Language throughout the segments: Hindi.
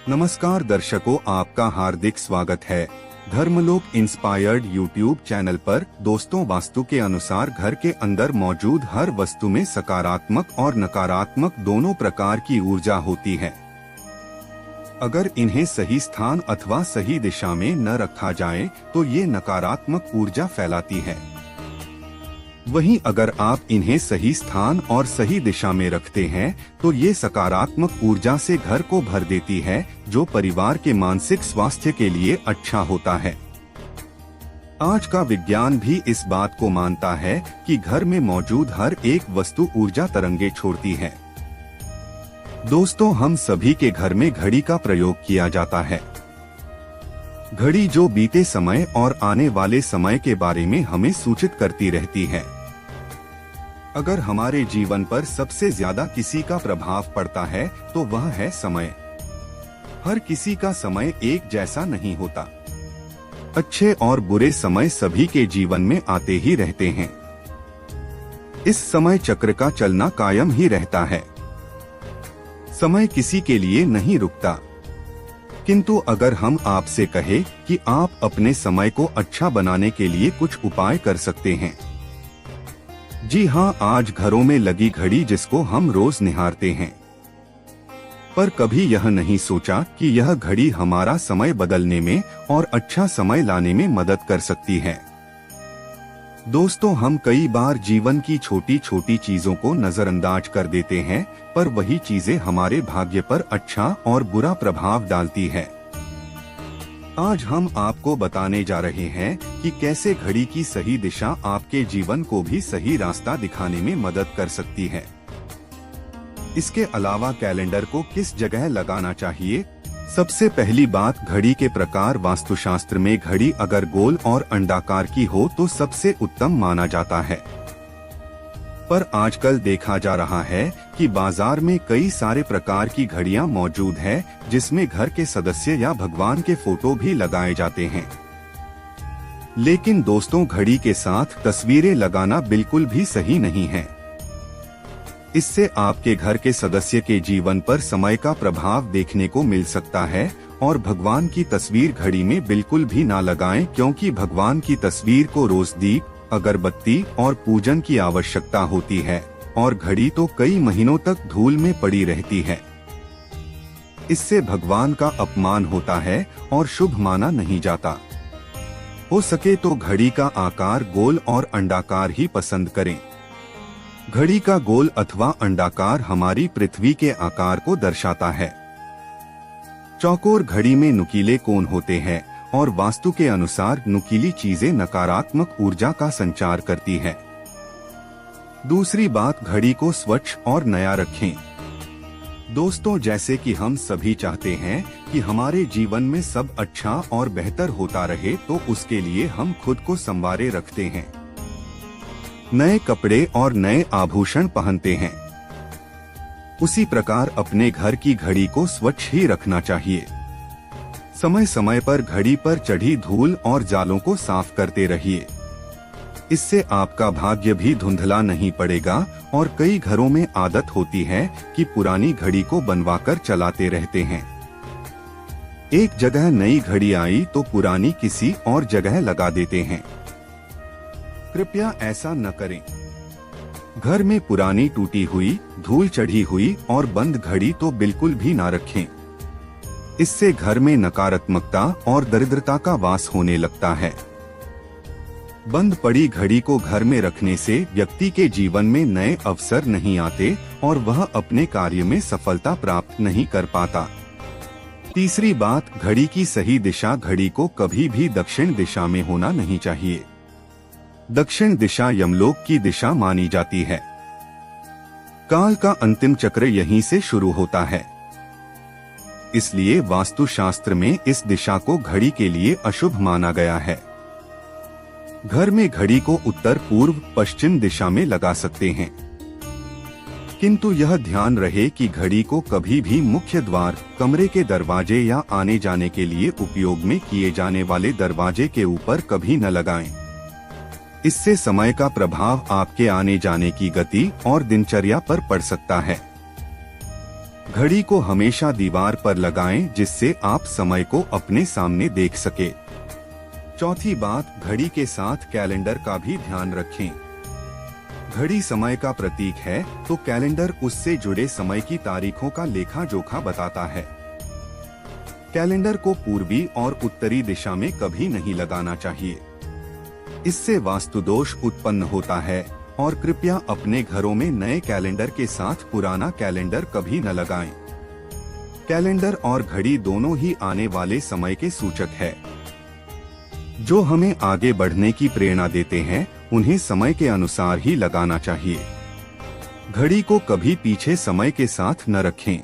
नमस्कार दर्शकों, आपका हार्दिक स्वागत है धर्मलोक इंस्पायर्ड यूट्यूब चैनल पर। दोस्तों, वास्तु के अनुसार घर के अंदर मौजूद हर वस्तु में सकारात्मक और नकारात्मक दोनों प्रकार की ऊर्जा होती है। अगर इन्हें सही स्थान अथवा सही दिशा में न रखा जाए तो ये नकारात्मक ऊर्जा फैलाती है। वहीं अगर आप इन्हें सही स्थान और सही दिशा में रखते हैं तो ये सकारात्मक ऊर्जा से घर को भर देती है, जो परिवार के मानसिक स्वास्थ्य के लिए अच्छा होता है। आज का विज्ञान भी इस बात को मानता है कि घर में मौजूद हर एक वस्तु ऊर्जा तरंगे छोड़ती है। दोस्तों, हम सभी के घर में घड़ी का प्रयोग किया जाता है। घड़ी जो बीते समय और आने वाले समय के बारे में हमें सूचित करती रहती है। अगर हमारे जीवन पर सबसे ज्यादा किसी का प्रभाव पड़ता है तो वह है समय। हर किसी का समय एक जैसा नहीं होता। अच्छे और बुरे समय सभी के जीवन में आते ही रहते हैं। इस समय चक्र का चलना कायम ही रहता है। समय किसी के लिए नहीं रुकता। किंतु अगर हम आपसे कहें कि आप अपने समय को अच्छा बनाने के लिए कुछ उपाय कर सकते हैं। जी हाँ, आज घरों में लगी घड़ी जिसको हम रोज निहारते हैं, पर कभी यह नहीं सोचा कि यह घड़ी हमारा समय बदलने में और अच्छा समय लाने में मदद कर सकती है। दोस्तों, हम कई बार जीवन की छोटी छोटी चीजों को नजरअंदाज कर देते हैं, पर वही चीजें हमारे भाग्य पर अच्छा और बुरा प्रभाव डालती है। आज हम आपको बताने जा रहे हैं कि कैसे घड़ी की सही दिशा आपके जीवन को भी सही रास्ता दिखाने में मदद कर सकती है। इसके अलावा कैलेंडर को किस जगह लगाना चाहिए। सबसे पहली बात, घड़ी के प्रकार। वास्तुशास्त्र में घड़ी अगर गोल और अंडाकार की हो तो सबसे उत्तम माना जाता है, पर आजकल देखा जा रहा है कि बाजार में कई सारे प्रकार की घड़ियां मौजूद है, जिसमें घर के सदस्य या भगवान के फोटो भी लगाए जाते हैं। लेकिन दोस्तों, घड़ी के साथ तस्वीरें लगाना बिल्कुल भी सही नहीं है। इससे आपके घर के सदस्य के जीवन पर समय का प्रभाव देखने को मिल सकता है। और भगवान की तस्वीर घड़ी में बिल्कुल भी ना लगाएं, क्योंकि भगवान की तस्वीर को रोज दीप, अगरबत्ती और पूजन की आवश्यकता होती है, और घड़ी तो कई महीनों तक धूल में पड़ी रहती है। इससे भगवान का अपमान होता है और शुभ माना नहीं जाता। हो सके तो घड़ी का आकार गोल और अंडाकार ही पसंद करें। घड़ी का गोल अथवा अंडाकार हमारी पृथ्वी के आकार को दर्शाता है। चौकोर घड़ी में नुकीले कोण होते हैं, और वास्तु के अनुसार नुकीली चीजें नकारात्मक ऊर्जा का संचार करती है। दूसरी बात, घड़ी को स्वच्छ और नया रखें। दोस्तों, जैसे कि हम सभी चाहते हैं कि हमारे जीवन में सब अच्छा और बेहतर होता रहे, तो उसके लिए हम खुद को संवारे रखते हैं। नए कपड़े और नए आभूषण पहनते हैं। उसी प्रकार अपने घर की घड़ी को स्वच्छ ही रखना चाहिए। समय समय पर घड़ी पर चढ़ी धूल और जालों को साफ करते रहिए। इससे आपका भाग्य भी धुंधला नहीं पड़ेगा। और कई घरों में आदत होती है कि पुरानी घड़ी को बनवाकर चलाते रहते हैं। एक जगह नई घड़ी आई तो पुरानी किसी और जगह लगा देते हैं। कृपया ऐसा न करें। घर में पुरानी टूटी हुई, धूल चढ़ी हुई और बंद घड़ी तो बिल्कुल भी ना रखें। इससे घर में नकारात्मकता और दरिद्रता का वास होने लगता है। बंद पड़ी घड़ी को घर में रखने से व्यक्ति के जीवन में नए अवसर नहीं आते और वह अपने कार्य में सफलता प्राप्त नहीं कर पाता। तीसरी बात, घड़ी की सही दिशा। घड़ी को कभी भी दक्षिण दिशा में होना नहीं चाहिए। दक्षिण दिशा यमलोक की दिशा मानी जाती है। काल का अंतिम चक्र यहीं से शुरू होता है। इसलिए वास्तुशास्त्र में इस दिशा को घड़ी के लिए अशुभ माना गया है। घर में घड़ी को उत्तर, पूर्व, पश्चिम दिशा में लगा सकते हैं, किंतु यह ध्यान रहे कि घड़ी को कभी भी मुख्य द्वार, कमरे के दरवाजे या आने जाने के लिए उपयोग में किए जाने वाले दरवाजे के ऊपर कभी न लगाएं। इससे समय का प्रभाव आपके आने जाने की गति और दिनचर्या पर पड़ सकता है। घड़ी को हमेशा दीवार पर लगाएं जिससे आप समय को अपने सामने देख सके। चौथी बात, घड़ी के साथ कैलेंडर का भी ध्यान रखें। घड़ी समय का प्रतीक है तो कैलेंडर उससे जुड़े समय की तारीखों का लेखा जोखा बताता है। कैलेंडर को पूर्वी और उत्तरी दिशा में कभी नहीं लगाना चाहिए, इससे वास्तु दोष उत्पन्न होता है। और कृपया अपने घरों में नए कैलेंडर के साथ पुराना कैलेंडर कभी न लगाएं। कैलेंडर और घड़ी दोनों ही आने वाले समय के सूचक है, जो हमें आगे बढ़ने की प्रेरणा देते हैं। उन्हें समय के अनुसार ही लगाना चाहिए। घड़ी को कभी पीछे समय के साथ न रखें।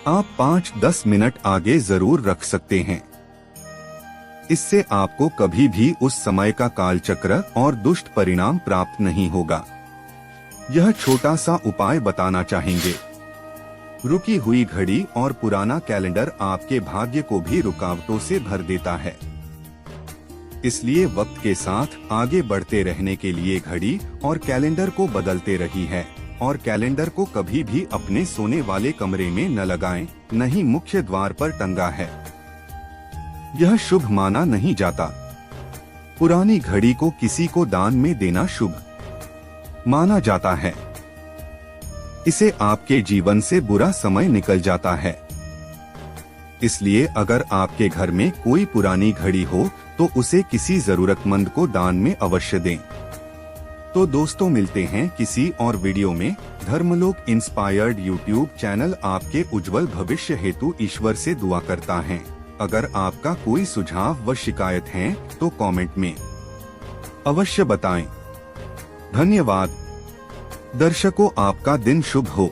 आप 5-10 मिनट आगे जरूर रख सकते हैं, इससे आपको कभी भी उस समय का कालचक्र और दुष्ट परिणाम प्राप्त नहीं होगा। यह छोटा सा उपाय बताना चाहेंगे। रुकी हुई घड़ी और पुराना कैलेंडर आपके भाग्य को भी रुकावटों से भर देता है। इसलिए वक्त के साथ आगे बढ़ते रहने के लिए घड़ी और कैलेंडर को बदलते रही है। और कैलेंडर को कभी भी अपने सोने वाले कमरे में न लगाएं, न ही मुख्य द्वार पर टंगा है। यह शुभ माना नहीं जाता। पुरानी घड़ी को किसी को दान में देना शुभ माना जाता है। इसे आपके जीवन से बुरा समय निकल जाता है। इसलिए अगर आपके घर में कोई पुरानी घड़ी हो तो उसे किसी जरूरतमंद को दान में अवश्य दें। तो दोस्तों, मिलते हैं किसी और वीडियो में। धर्मलोक इंस्पायर्ड यूट्यूब चैनल आपके उज्जवल भविष्य हेतु ईश्वर से दुआ करता है। अगर आपका कोई सुझाव व शिकायत है तो कमेंट में अवश्य बताएं। धन्यवाद। दर्शकों, आपका दिन शुभ हो।